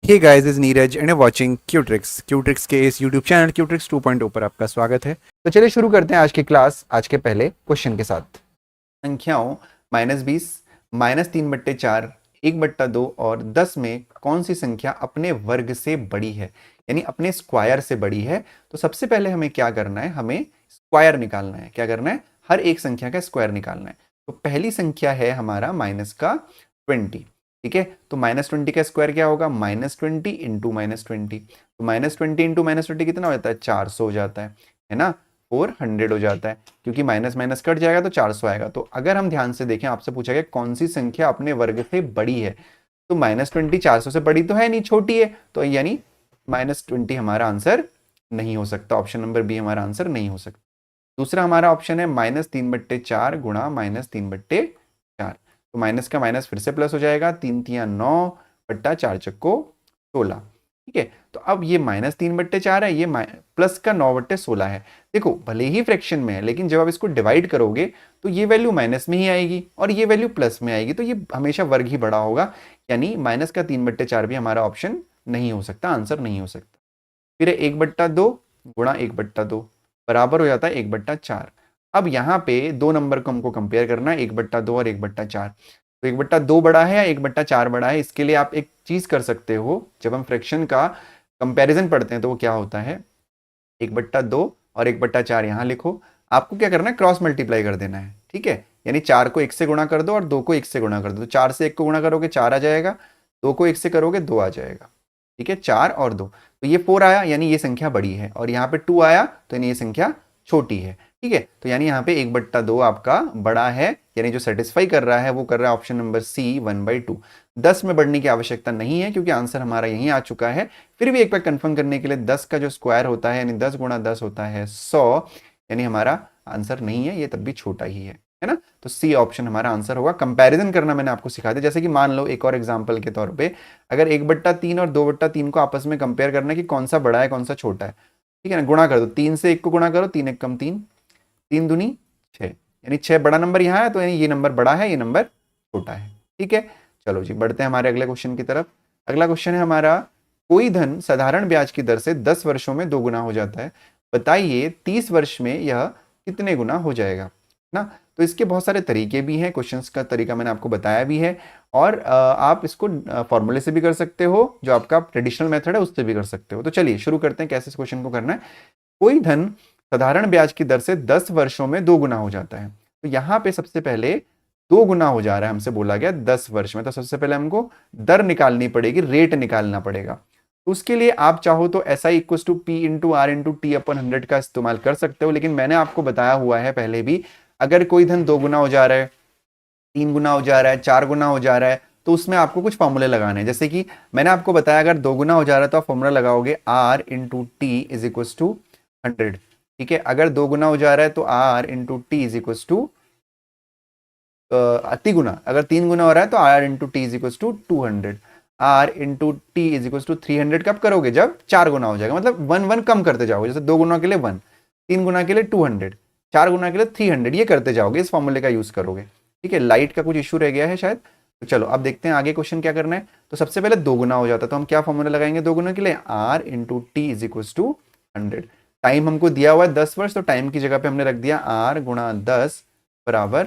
Hey guys is Neeraj and watching क्यूट्रिक्स के इस यूट्यूब चैनल क्यूट्रिक्स 2.0 पर आपका स्वागत है। तो चलिए शुरू करते हैं आज की क्लास आज के पहले क्वेश्चन के साथ। संख्याओं -20, -3/4, 1/2 और 10 में कौन सी संख्या अपने वर्ग से बड़ी है, यानी अपने स्क्वायर से बड़ी है। तो सबसे पहले हमें क्या करना है, हमें स्क्वायर निकालना है। क्या करना है? हर एक संख्या का स्क्वायर निकालना है। तो पहली संख्या है हमारा -20। ठीक है, तो -20 का स्क्वायर क्या होगा? -20 इंटू -20। तो -20 इंटू -20 कितना हो जाता है? 400 हो जाता है ना, 400 हो जाता है, क्योंकि माइनस माइनस कट जाएगा तो 400 आएगा। तो अगर हम ध्यान से देखें, आपसे पूछा गया कौन सी संख्या अपने वर्ग से बड़ी है, तो -20 400 से बड़ी तो है नहीं, छोटी है, तो यानी -20 हमारा आंसर नहीं हो सकता। ऑप्शन नंबर बी हमारा आंसर नहीं हो सकता। दूसरा हमारा ऑप्शन है -3/4 गुणा -3/4। तो माइनस का माइनस फिर से प्लस हो जाएगा, 3 तिया 9 बट्टा 4 चक्को 16। ठीक है, तो अब ये -3/4 है, ये प्लस का 9/16 है। देखो भले ही फ्रैक्शन में है, लेकिन जब आप इसको डिवाइड करोगे तो ये वैल्यू माइनस में ही आएगी और ये वैल्यू प्लस में आएगी, तो ये हमेशा वर्ग ही बड़ा होगा, यानी माइनस का 3/4 भी हमारा ऑप्शन नहीं हो सकता, आंसर नहीं हो सकता। फिर 1/2 गुणा 1/2 बराबर हो जाता है 1/4। अब यहाँ पे दो नंबर को हमको कंपेयर करना है, 1/2 और 1/4। तो 1/2 बड़ा है या 1/4 बड़ा है, इसके लिए आप एक चीज कर सकते हो। जब हम फ्रैक्शन का कंपैरिजन पढ़ते हैं तो वो क्या होता है, 1/2 और 1/4 यहाँ लिखो। आपको क्या करना है? क्रॉस मल्टीप्लाई कर देना है। ठीक है, यानी 4 को 1 से गुणा कर दो और 2 को 1 से गुणा कर दो। तो 4 से 1 को गुणा करोगे 4 आ जाएगा, 2 को 1 से करोगे 2 आ जाएगा। ठीक है, 4 और 2, तो ये 4 आया, यानी ये संख्या बड़ी है, और यहाँ पे 2 आया तो यानी ये संख्या छोटी है। ठीक है, तो यानी यहाँ पे 1/2 आपका बड़ा है, यानी जो सेटिस्फाई कर रहा है वो कर रहा है ऑप्शन नंबर सी 1/2। 10 में बढ़ने की आवश्यकता नहीं है, क्योंकि आंसर हमारा यहीं आ चुका है। फिर भी एक बार कंफर्म करने के लिए 10 का जो स्क्वायर होता है, यानी 10 गुणा 10 होता है 100, यानी हमारा आंसर नहीं है, ये तब भी छोटा ही है ना। तो सी ऑप्शन हमारा आंसर होगा। कंपैरिजन करना मैंने आपको सिखा दिया। जैसे कि मान लो एक और एग्जांपल के तौर पे, अगर 1/3 और 2/3 को आपस में कंपेयर करना है कि कौन सा बड़ा है कौन सा छोटा है, ठीक है ना, गुणा कर दो, 3 से 1 को गुणा करो, 3 1 कम 3, 3 दूनी 6, यानी 6 बड़ा नंबर यहाँ है, तो यानी ये नंबर बड़ा है, ये नंबर छोटा है। ठीक है, चलो जी बढ़ते हैं हमारे अगले क्वेश्चन की तरफ। अगला क्वेश्चन है हमारा, कोई धन साधारण ब्याज की दर से 10 वर्षों में 2 गुना हो जाता है, बताइए 30 वर्ष में यह कितने गुना हो जाएगा ना। तो इसके बहुत सारे तरीके भी हैं, क्वेश्चंस का तरीका मैंने आपको बताया भी है, और आप इसको फॉर्मूले से भी कर सकते हो, जो आपका ट्रेडिशनल मेथड है उससे भी कर सकते हो। तो चलिए शुरू करते हैं कैसे इस क्वेश्चन को करना है। कोई धन साधारण ब्याज की दर से 10 वर्षों में 2 गुना हो जाता है, तो यहाँ पे सबसे पहले 2 गुना हो जा रहा है, हमसे बोला गया 10 वर्ष में, तो सबसे पहले हमको दर निकालनी पड़ेगी, रेट निकालना पड़ेगा। तो उसके लिए आप चाहो तो SI equals to P into R into T upon 100 का इस्तेमाल कर सकते हो, लेकिन मैंने आपको बताया हुआ है पहले भी, अगर कोई धन 2 गुना हो जा रहा है, 3 गुना हो जा रहा है, 4 गुना हो जा रहा है, तो उसमें आपको कुछ फॉर्मूले लगाने हैं। जैसे कि मैंने आपको बताया, अगर 2 गुना हो जा रहा है तो आप फॉर्मूला लगाओगे R into T is equals to 100। ठीक है, अगर 2 गुना हो जा रहा है तो R into T is equals to तिगुना, अगर 3 गुना हो रहा है तो R into T is equals to 200, R into T is equals to 300 कब करोगे? जब 4 गुना हो जाएगा, मतलब 1 1 कम करते जाओगे। जैसे 2 गुना के लिए 1, 3 गुना के लिए 200, 4 गुना के लिए 300, ये करते जाओगे, इस फॉर्मूले का यूज करोगे। ठीक है, लाइट का कुछ इशू रह गया है शायद, तो चलो अब देखते हैं आगे क्वेश्चन क्या करना है। तो सबसे पहले 2 गुना हो जाता है, तो हम क्या फॉर्मूला लगाएंगे 2 गुना के लिए? R into T is equals to 100। Time हमको दिया हुआ है 10 वर्ष, तो टाइम की जगह पे हमने रख दिया आर गुणा 10 बराबर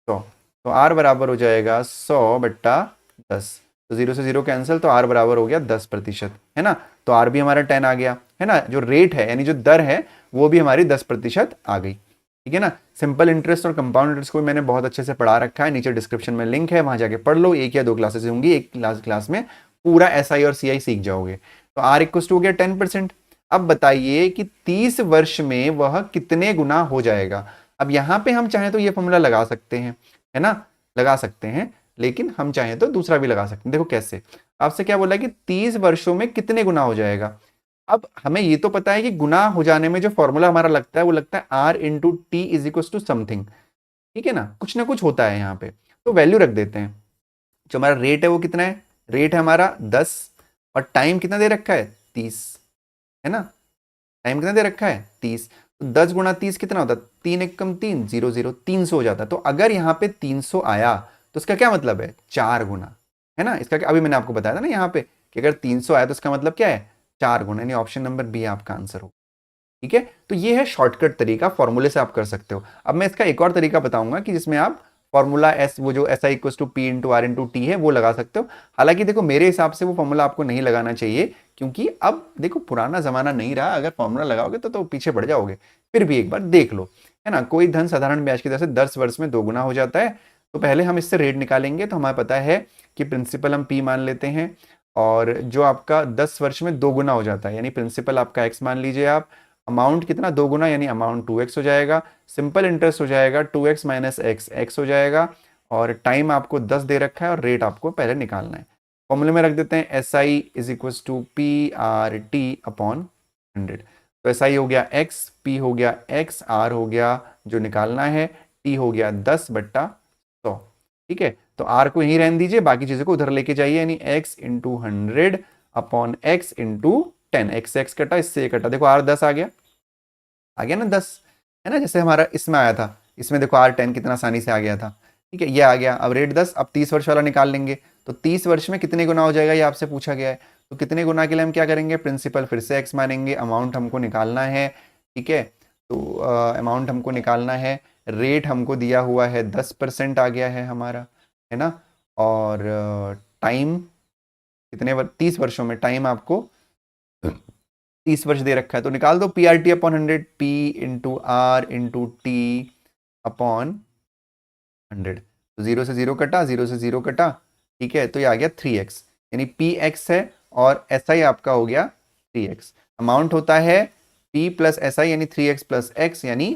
100। तो आर बराबर हो जाएगा 100/10, तो 0 से 0 कैंसिल, तो आर बराबर हो गया 10%, है ना। तो आर भी हमारा 10 आ गया, है ना। जो रेट है यानी जो दर है वो भी हमारी 10% आ गई। ठीक है ना। सिंपल इंटरेस्ट और कंपाउंड इंटरेस्ट को मैंने बहुत अच्छे से पढ़ा रखा है, नीचे डिस्क्रिप्शन में लिंक है, वहां जाके पढ़ लो। 1 या 2 क्लासेस होंगी, एक क्लास में पूरा SI और CI सीख जाओगे। तो आर इक्वल टू हो गया 10%। अब बताइए कि 30 वर्ष में वह कितने गुना हो जाएगा। अब यहां पे हम चाहें तो ये फॉर्मूला लगा सकते हैं, है ना, लगा सकते हैं, लेकिन हम चाहें तो दूसरा भी लगा सकते हैं। देखो कैसे, आपसे क्या बोला कि 30 वर्षों में कितने गुना हो जाएगा। अब हमें ये तो पता है कि गुना हो जाने में जो फॉर्मूला हमारा लगता है वो लगता है R into T is equal to something. ठीक है ना कुछ होता है यहाँ पे, तो वैल्यू रख देते हैं। जो हमारा रेट है वो कितना है? रेट है हमारा 10, और टाइम कितना दे रखा है? 30, है ना। टाइम कितना दे रखा है? 30, तो 10 गुणा 30 कितना होता है? 3 1 कम 3 0 0, 300 हो जाता है। तो अगर यहाँ पे 300 आया तो इसका क्या मतलब है? 4 गुना, है ना। इसका क्या, अभी मैंने आपको बताया था ना यहाँ पे कि अगर 300 आया तो इसका मतलब क्या है 4 गुना, यानी ऑप्शन नंबर बी आपका आंसर हो। ठीक है, तो ये है शॉर्टकट तरीका, फॉर्मूले से आप कर सकते हो। अब मैं इसका एक और तरीका बताऊंगा कि जिसमें आप फॉर्मूला एस, वो जो S I equal to P into R into T है, वो लगा सकते हो। हालांकि देखो मेरे हिसाब से वो फॉर्मूला आपको नहीं लगाना चाहिए, क्योंकि अब देखो पुराना जमाना नहीं रहा, अगर फॉर्मूला लगाओगे तो पीछे पड़ जाओगे। फिर भी एक बार देख लो, है ना। कोई धन साधारण ब्याज की दर से 10 वर्ष में 2 गुना हो जाता है, तो पहले हम इससे रेट निकालेंगे। तो हमें पता है कि प्रिंसिपल हम पी मान लेते हैं, और जो आपका 10 वर्ष में 2 गुना हो जाता है, यानी प्रिंसिपल आपका एक्स मान लीजिए आप, अमाउंट कितना 2 गुना, यानी अमाउंट 2x हो जाएगा, सिंपल इंटरेस्ट हो जाएगा 2x माइनस एक्स, एक्स हो जाएगा, और टाइम आपको 10 दे रखा है, और रेट आपको पहले निकालना है। फॉर्मूले में रख देते हैं S I is equal to P R T upon 100। तो एस आई हो गया x, p हो गया x, r हो गया जो निकालना है, t हो गया 10/100। ठीक है, तो r को यहीं रहने दीजिए, बाकी चीजों को उधर लेके जाइए, यानी x into 100 upon x into 10, x कटा, इससे ये कटा, देखो r 10 आ गया ना 10, है ना, जैसे हमारा इसमें आया था, इसमें देखो r 10 कितना आसानी से आ गया था। ठीक है, ये आ गया। अब रेट 10, अब 30 वर्ष वाला निकाल लेंगे, तो 30 वर्ष में कितने गुना हो जाएगा ये आपसे पूछा गया है। तो कितने गुना के लिए हम क्या करेंगे, प्रिंसिपल फिर से x मानेंगे, अमाउंट हमको निकालना है। ठीक है, तो अमाउंट हमको निकालना है, रेट हमको दिया हुआ है 10% आ गया है हमारा, है ना, और टाइम कितने 30 वर्षों में टाइम आपको 30 वर्ष दे रखा है, तो निकाल दो P R T upon 100, P into R into T upon 100। तो 0 से 0 कटा, 0 से 0 कटा। ठीक है, तो ये आ गया 3x, यानी पी एक्स है और एस आई आपका हो गया 3x। अमाउंट होता है p प्लस एस आई, यानी 3x प्लस x, यानी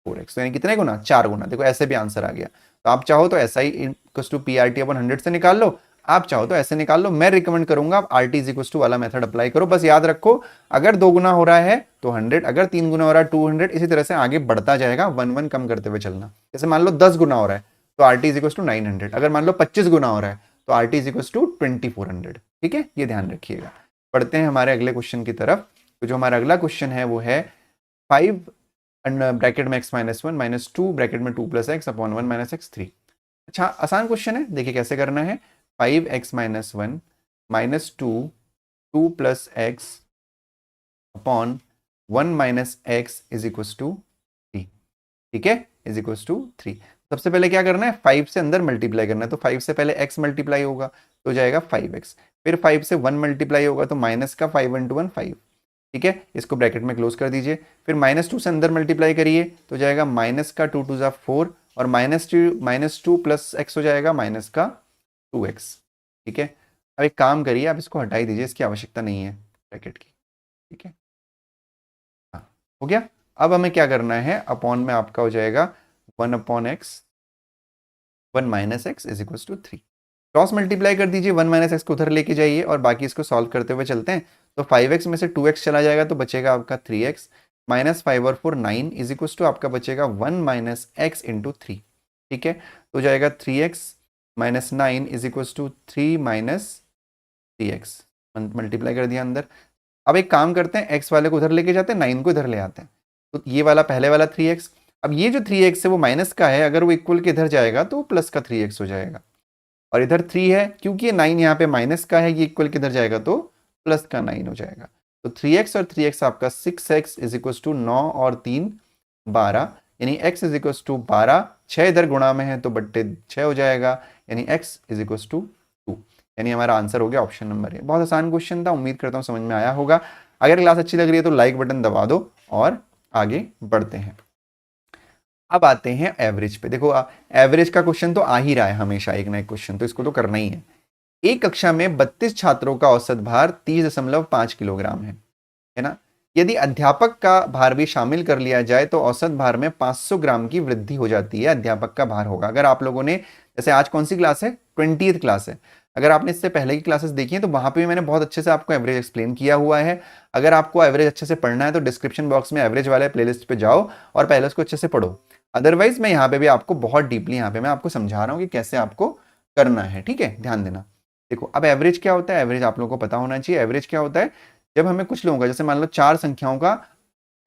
4x। तो यानी कितने गुना, 4 गुना। देखो ऐसे भी आंसर आ गया। तो आप चाहो तो S I equal to P R T upon 100 से निकाल लो, आप चाहो तो ऐसे निकाल लो। मैं रिकमेंड करूंगा आप आर टी इक्वल टू वाला मेथड अप्लाई करो। बस याद रखो, अगर 2 गुना हो रहा है तो 100, अगर 3 गुना हो रहा है 200, इसी तरह से आगे बढ़ता जाएगा, 1 कम करते हुए चलना। जैसे मान लो 10 गुना हो रहा है तो आर टी इक्वल टू 900, अगर मान लो 25 गुना हो रहा है तो आर टी इक्वल टू 2400। ठीक है, ये ध्यान रखिएगा। पढ़ते हैं हमारे अगले क्वेश्चन की तरफ। तो जो हमारा अगला क्वेश्चन है वो है 5 ब्रैकेट में x माइनस 1 माइनस 2 ब्रैकेट में 2 plus x upon 1 minus x 3। अच्छा, आसान क्वेश्चन है, देखिए कैसे करना है। 5x minus 1 minus 2 plus x upon 1 minus x is equal to 3। ठीक है, इज इक्वल टू 3। सबसे पहले क्या करना है, 5 से अंदर मल्टीप्लाई करना है। तो 5 से पहले x मल्टीप्लाई होगा तो जाएगा 5x, फिर 5 से 1 मल्टीप्लाई होगा तो माइनस का 5 इंटू 1 5। ठीक है, इसको ब्रैकेट में क्लोज कर दीजिए। फिर -2 से अंदर मल्टीप्लाई करिए तो जाएगा माइनस का 2 टू 4, और -2 प्लस एक्स हो जाएगा माइनस का 2x। ठीक है, अब एक काम करिए, आप इसको हटा ही दीजिए, इसकी आवश्यकता नहीं है ब्रैकेट की। ठीक है, हाँ हो गया। अब हमें क्या करना है, अपॉन में आपका हो जाएगा 1 upon x 1 minus x is equal to 3। Cross multiply कर दीजिए, 1 माइनस एक्स को उधर लेके जाइए, और बाकी इसको सॉल्व करते हुए चलते हैं। तो 5x में से 2x चला जाएगा तो बचेगा आपका 3x, माइनस 5 और 4 9 इज इक्वल टू आपका बचेगा 1 माइनस एक्स इंटू 3। ठीक है, तो जाएगा 3x minus 9 is equal to 3 minus 3x, multiply कर दिया अंदर। अब एक काम करते हैं, x वाले को उधर लेके जाते हैं, 9 को इधर ले आते हैं। तो ये वाला पहले वाला 3x, अब ये जो 3x है वो माइनस का है, अगर वो इक्वल के इधर जाएगा तो प्लस का 3x हो जाएगा, और इधर 3 है, क्योंकि ये 9 यहाँ पे माइनस का है, ये इक्वल किधर जाएगा तो प्लस का 9 हो जाएगा। तो 3x और 3x आपका 6x इज इक्वल टू 9 और 3 12, यानी x इज इक्वल टू 12, 6 इधर गुणा में है तो बट्टे 6 हो जाएगा, यानी x इज इक्वल टू 2। यानी हमारा आंसर हो गया ऑप्शन नंबर ए। बहुत आसान क्वेश्चन था, उम्मीद करता हूँ समझ में आया होगा। अगर क्लास अच्छी लग रही है तो लाइक बटन दबा दो और आगे बढ़ते हैं। अब आते हैं एवरेज पे। देखो एवरेज का क्वेश्चन तो आ ही रहा है हमेशा, एक ना एक क्वेश्चन तो इसको तो करना ही है। एक कक्षा में 32 छात्रों का औसत भार 30.5 किलोग्राम है ना। यदि अध्यापक का भार भी शामिल कर लिया जाए तो औसत भार में 500 ग्राम की वृद्धि हो जाती है, अध्यापक का भार होगा। अगर आप लोगों ने, जैसे आज कौन सी क्लास है, 20th क्लास है, अगर आपने इससे पहले की क्लासेस देखी हैं तो वहां पे भी मैंने बहुत अच्छे से आपको एवरेज एक्सप्लेन किया हुआ है। अगर आपको एवरेज अच्छे से पढ़ना है तो डिस्क्रिप्शन बॉक्स में एवरेज वाले प्लेलिस्ट पे जाओ और पहले उसको अच्छे से पढ़ो। अदरवाइज मैं यहाँ पे भी आपको बहुत डीपली यहाँ पे मैं आपको समझा रहा हूँ कि कैसे आपको करना है। ठीक है, ध्यान देना। देखो अब एवरेज क्या होता है, एवरेज आप लोगों को पता होना चाहिए। एवरेज क्या होता है, जब हमें कुछ लोगों का, जैसे मान लो 4 संख्याओं का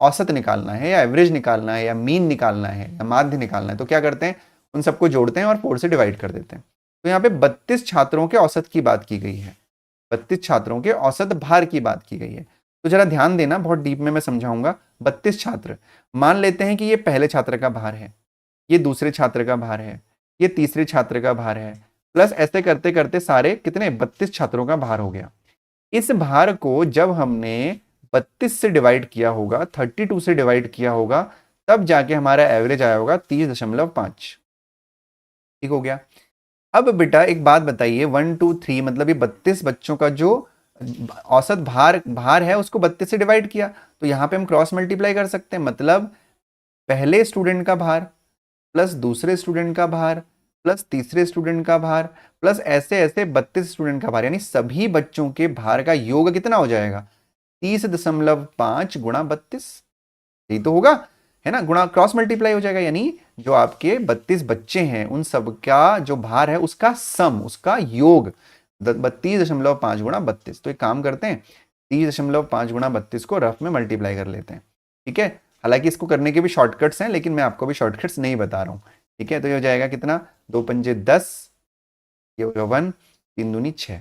औसत निकालना है या एवरेज निकालना है या मीन निकालना है या माध्य निकालना है, तो क्या करते हैं, उन सबको जोड़ते हैं और 4 से डिवाइड कर देते हैं। तो यहाँ पे 32 छात्रों के औसत की बात की गई है। 32 छात्रों के औसत भार की बात की गई है। तो जरा ध्यान देना, बहुत डीप में मैं समझाऊंगा। 32 छात्र, मान लेते हैं कि ये पहले छात्र का भार है, ये दूसरे छात्र का भार है, ये तीसरे छात्र का भार है, प्लस ऐसे करते करते सारे कितने 32 छात्रों का भार हो गया। इस भार को जब हमने 32 से डिवाइड किया होगा, 32 से डिवाइड किया होगा, तब जाके हमारा एवरेज आया होगा 30.5। ठीक हो गया। अब बेटा एक बात बताइए, 1 2 3 मतलब ये 32 बच्चों का जो औसत भार भार है उसको 32 से डिवाइड किया, तो यहां पे हम क्रॉस मल्टीप्लाई कर सकते हैं। मतलब पहले स्टूडेंट का भार प्लस दूसरे स्टूडेंट का भार प्लस तीसरे स्टूडेंट का भार प्लस ऐसे ऐसे 32 स्टूडेंट का भार, यानी सभी बच्चों के भार का योग कितना हो जाएगा? 30.5 गुणा 32, यही तो होगा, है ना, गुणा क्रॉस मल्टीप्लाई हो जाएगा। यानी जो आपके 32 बच्चे हैं उन सब का जो भार है उसका सम, उसका योग 32.5 गुणा 32। तो एक काम करते हैं, 30.5 गुणा 32 को रफ में मल्टीप्लाई कर लेते हैं। ठीक है, हालांकि इसको करने के भी शॉर्टकट्स हैं, लेकिन मैं आपको भी शॉर्टकट्स नहीं बता रहा हूं। ठीक है, तो ये हो जाएगा कितना, 2 पंजे 10, ये होगा 1, 3 दूनी 6,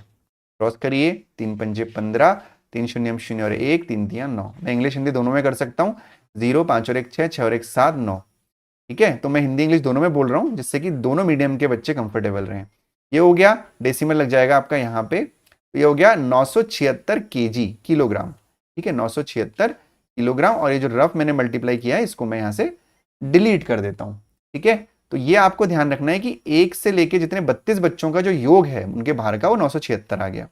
क्रॉस करिए, 3 पंजे 15, 3 शून्य शून्य और 1, 3 3 9। मैं इंग्लिश हिंदी दोनों में कर सकता हूँ, 0 5 और 1 6, 6 और 1 7 9। ठीक है, तो मैं हिंदी इंग्लिश दोनों में बोल रहा हूँ जिससे कि दोनों मीडियम के बच्चे कंफर्टेबल रहें। ये हो गया, डेसिमल लग जाएगा आपका यहाँ पे, तो ये हो गया 976 केजी, किलोग्राम। ठीक है, 976 किलोग्राम। और ये जो रफ मैंने मल्टीप्लाई किया है इसको मैं यहाँ से डिलीट कर देता हूँ। ठीक है, तो ये आपको ध्यान रखना है कि एक से लेके जितने 32 बच्चों का जो योग है उनके भार का वो 976 आ गया।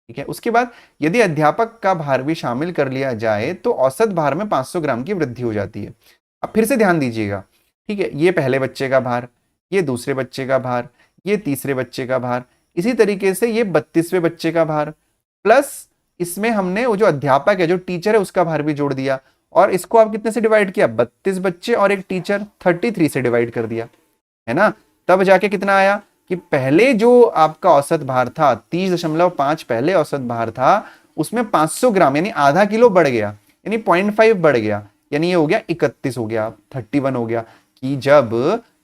ठीक है, उसके बाद यदि अध्यापक का भार भी शामिल कर लिया जाए तो औसत भार में 500 ग्राम की वृद्धि हो जाती है। अब फिर से ध्यान दीजिएगा। ठीक है, ये पहले बच्चे का भार, ये दूसरे बच्चे का भार, ये तीसरे बच्चे का भार, इसी तरीके से ये 32वें बच्चे का भार, प्लस इसमें हमने वो जो अध्यापक है, जो टीचर है, उसका भार भी जोड़ दिया। और इसको आप कितने से डिवाइड किया? 32 बच्चे और एक टीचर, 33 से डिवाइड कर दिया, है ना। तब जाके कितना आया कि पहले जो आपका औसत भार था 30.5 पहले औसत भार था, उसमें 500 ग्राम यानी आधा किलो बढ़ गया, यानी 0.5 बढ़ गया, यानी ये हो गया 31 हो गया, 31 हो गया। कि जब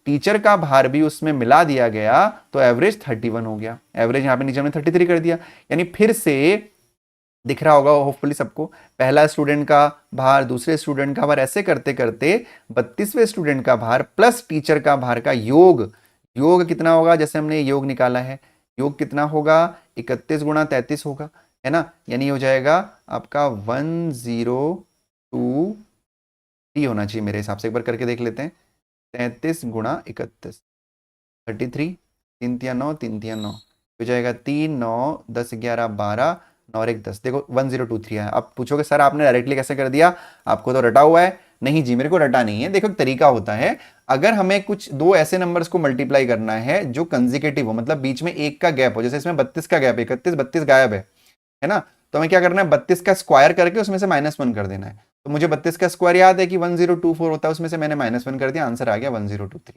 टीचर का भार भी उसमें मिला दिया गया तो एवरेज 31 हो गया। एवरेज यहां पे नीचे हमने 33 कर दिया, यानी फिर से दिख रहा होगा होपफुली सबको, पहला स्टूडेंट का भार, दूसरे स्टूडेंट का भार, ऐसे करते करते 32वें स्टूडेंट का भार प्लस टीचर का भार का योग, योग कितना होगा? जैसे हमने योग निकाला है, योग कितना होगा? 31 गुणा 33 होगा, है ना। यानी हो जाएगा आपका 102 होना चाहिए मेरे हिसाब से। एक बार करके देख लेते हैं, 33 गुणा 31, 33, 3 3 9, 3 3 9 हो जाएगा 3 9 10 11 12, 9 और 1 10। देखो 1023 है। अब पूछोगे सर आपने डायरेक्टली कैसे कर दिया, आपको तो रटा हुआ है। नहीं जी, मेरे को रटा नहीं है। देखो एक तरीका होता है, अगर हमें कुछ दो ऐसे नंबर्स को मल्टीप्लाई करना है जो कंसेक्यूटिव हो, मतलब बीच में एक का गैप हो, जैसे इसमें 32 का गैप, 31 32 गायब है ना, तो हमें क्या करना है, 32 का स्क्वायर करके उसमें से -1 कर देना है। तो मुझे 32 का स्क्वायर याद है कि 1024 होता है, उसमें से मैंने -1 कर दिया, आंसर आ गया 1023।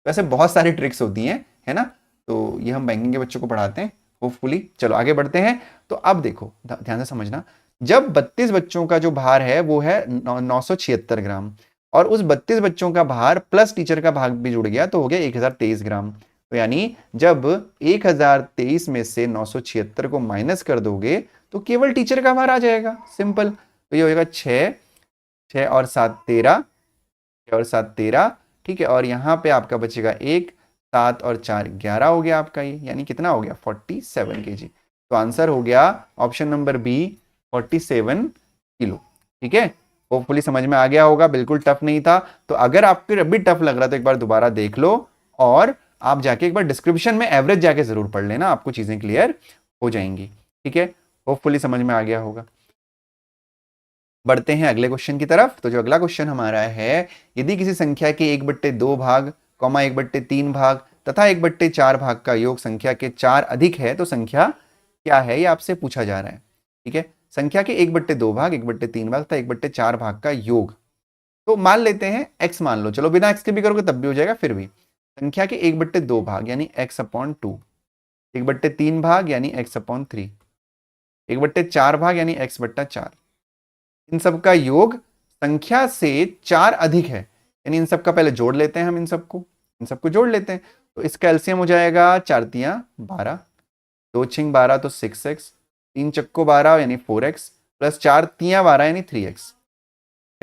वैसे बहुत सारी ट्रिक्स होती हैं, है ना। तो ये हम बैंकिंग के बच्चों को पढ़ाते हैं होपफुली। चलो आगे बढ़ते हैं। तो अब देखो ध्यान से समझना, जब 32 बच्चों का जो भार है वो है 976 ग्राम, और उस 32 बच्चों का भार प्लस टीचर का भाग भी जुड़ गया तो हो गया 1023 ग्राम। तो यानी जब 1023 में से 976 को माइनस कर दोगे तो केवल टीचर का भार आ जाएगा, सिंपल। तो ये हो जाएगा 6, 6 और 7 13, 6 और 7 13। ठीक है, और यहाँ पे आपका बचेगा 1, 7 और 4 11 हो गया आपका ये, यानी कितना हो गया 47 केजी। तो आंसर हो गया ऑप्शन नंबर बी 47 किलो। ठीक है, होपफुली समझ में आ गया होगा, बिल्कुल टफ नहीं था। तो अगर आपको अभी टफ लग रहा है तो एक बार दोबारा देख लो, और आप जाके एक बार डिस्क्रिप्शन में एवरेज जाके जरूर पढ़ लेना, आपको चीजें क्लियर हो जाएंगी। ठीक है, होपफुली समझ में आ गया होगा। बढ़ते हैं अगले क्वेश्चन की तरफ। तो जो अगला क्वेश्चन हमारा है, यदि किसी संख्या के 1/2 भाग, 1/3 भाग तथा 1/4 भाग का योग संख्या के 4 अधिक है तो संख्या क्या है, ये आपसे पूछा जा रहा है। ठीक है, संख्या के 1/2 भाग, 1/3 भाग तथा 1/4 भाग का योग। तो मान लेते हैं x मान लो, चलो बिना x के भी करोगे तब भी हो जाएगा। फिर भी संख्या के 1/2 भाग यानी x/2, 1/3 भाग यानी x/3, 1/4 भाग यानी x/4, इन सब का योग संख्या से 4 अधिक है, यानी इन सब का पहले जोड़ लेते हैं हम, इन सबको जोड़ लेते हैं। तो इसका एलसीएम हो जाएगा 4 तियां 12, 2 6 12 तो 6x, 3 चक्को 12 यानी 4x प्लस 4 तियां 12 यानी 3x,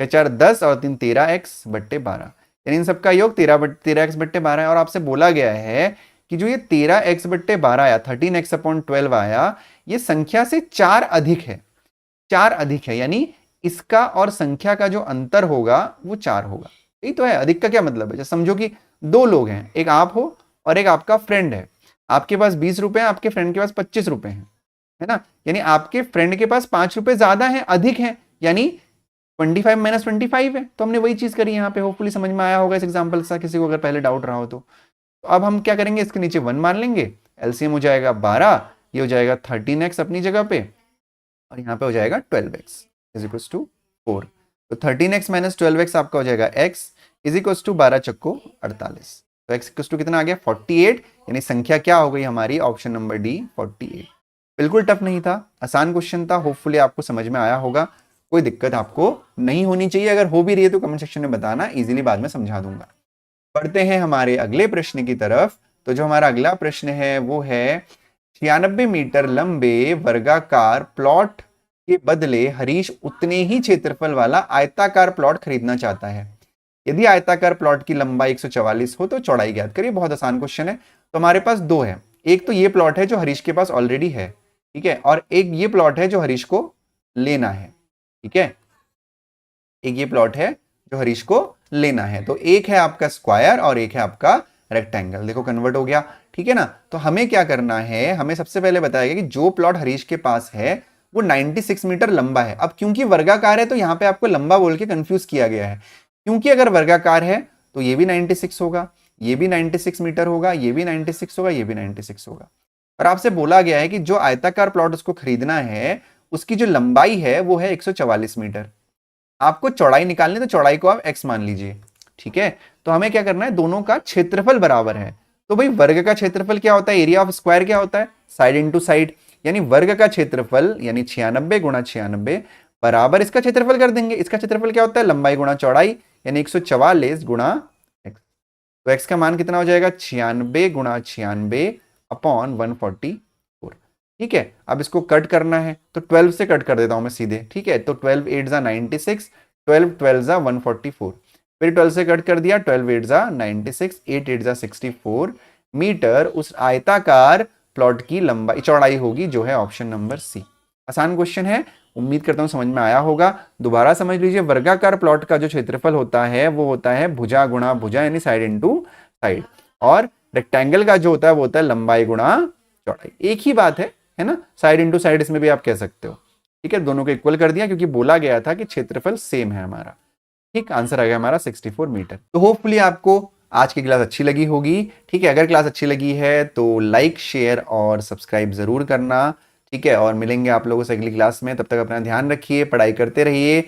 6 4 10 और 3 13x बट्टे 12, यानी इन सबका योग 13x बट्टे 12 है। और आपसे बोला गया है कि जो ये 13x बट्टे 12 आया, 13x/12 आया, ये संख्या से 4 अधिक है, 4 अधिक है, यानी इसका और संख्या का जो अंतर होगा वो 4 होगा। यही तो है। अधिक का क्या मतलब है? जैसे समझो कि दो लोग हैं, एक आप हो और एक आपका फ्रेंड है। आपके पास 20 रुपए हैं, आपके फ्रेंड के पास 25 रुपए हैं, है ना। यानी आपके फ्रेंड के पास 5 रुपए ज्यादा है, अधिक है, यानी 25 माइनस 25 है। तो हमने वही चीज करी यहाँ पे। होपफुली समझ में आया होगा इस एग्जाम्पल से, किसी को अगर पहले डाउट रहा हो तो। अब हम क्या करेंगे, इसके नीचे 1 मान लेंगे, एलसीएम हो जाएगा 12, ये हो जाएगा 13x अपनी जगह पे, और यहाँ पे हो जाएगा 12x इज इक्वल्स टू 4। तो 13x माइनस 12x आपका हो जाएगा x इज इक्वल्स टू 12 चक्को 48। तो x इक्वल्स टू कितना आ गया 48, यानी संख्या क्या हो गई हमारी, ऑप्शन नंबर डी 48। बिल्कुल टफ नहीं था, आसान क्वेश्चन था। होपफुली आपको समझ में आया होगा, कोई दिक्कत आपको नहीं होनी चाहिए। अगर हो भी रही है तो कमेंट सेक्शन में बताना, इजीली बाद में समझा दूंगा। पढ़ते हैं हमारे अगले प्रश्न की तरफ। तो जो हमारा अगला प्रश्न है वो है 96 मीटर लंबे वर्गाकार प्लॉट के बदले हरीश उतने ही क्षेत्रफल वाला आयताकार प्लॉट खरीदना चाहता है। यदि आयताकार प्लॉट की लंबाई 144 हो तो चौड़ाई ज्ञात करिए। बहुत आसान क्वेश्चन है। तो हमारे पास दो है, एक तो ये प्लॉट है जो हरीश के पास ऑलरेडी है, ठीक है, और एक ये प्लॉट है जो हरीश को लेना है, ठीक है। एक ये प्लॉट है जो हरीश को लेना है। तो एक है आपका स्क्वायर और एक है आपका रेक्टेंगल। देखो कन्वर्ट हो गया, ठीक है ना। तो हमें क्या करना है, हमें सबसे पहले बताया गया कि जो प्लॉट हरीश के पास है वो 96 मीटर लंबा है। अब क्योंकि वर्गाकार है तो यहां पे आपको लंबा बोल के कंफ्यूज किया गया है, क्योंकि अगर वर्गाकार है तो ये भी 96 होगा, ये भी 96 मीटर होगा, ये भी 96 होगा, ये भी 96 होगा। और आपसे बोला गया है कि जो आयताकार प्लॉट उसको खरीदना है उसकी जो लंबाई है वो है 144 मीटर। आपको चौड़ाई निकालनी, तो चौड़ाई को आप x मान लीजिए, ठीक है। तो हमें क्या करना है, दोनों का क्षेत्रफल बराबर है। तो भाई वर्ग का क्षेत्रफल क्या होता है, एरिया ऑफ स्क्वायर क्या होता है, साइड इंटू साइड, यानी वर्ग का क्षेत्रफल यानी 96 गुणा 96 बराबर इसका क्षेत्रफल कर देंगे। इसका क्षेत्रफल क्या होता है, लंबाई गुणा चौड़ाई, यानी 144 गुणा x। तो x का मान कितना हो जाएगा, 96 गुणा 96 अपॉन 144, ठीक है। अब इसको कट करना है तो 12 से कट कर देता हूं मैं सीधे, ठीक है। तो 12 8 जा 96, 12 12 जा 144, फिर 12 से कट कर दिया, 12 8 जा 96, 8 8 जा 64 मीटर उस आयताकार प्लॉट की लंबाई चौड़ाई होगी, जो है ऑप्शन नंबर सी। आसान क्वेश्चन है, उम्मीद करता हूं समझ में आया होगा। दोबारा समझ लीजिए, वर्गाकार प्लॉट का जो क्षेत्रफल होता है वो होता है भुजा गुणा भुजा, यानी साइड इंटू साइड, और रेक्टेंगल का जो होता है वो होता है लंबाई गुणा चौड़ाई। एक ही बात है ना, साइड इंटू साइड इसमें भी आप कह सकते हो, ठीक है। दोनों को इक्वल कर दिया क्योंकि बोला गया था कि क्षेत्रफल सेम है हमारा, ठीक। आंसर आ गया हमारा 64 मीटर। तो होपफुली आपको आज की क्लास अच्छी लगी होगी, ठीक है। अगर क्लास अच्छी लगी है तो लाइक शेयर और सब्सक्राइब जरूर करना, ठीक है। और मिलेंगे आप लोगों से अगली क्लास में, तब तक अपना ध्यान रखिए, पढ़ाई करते रहिए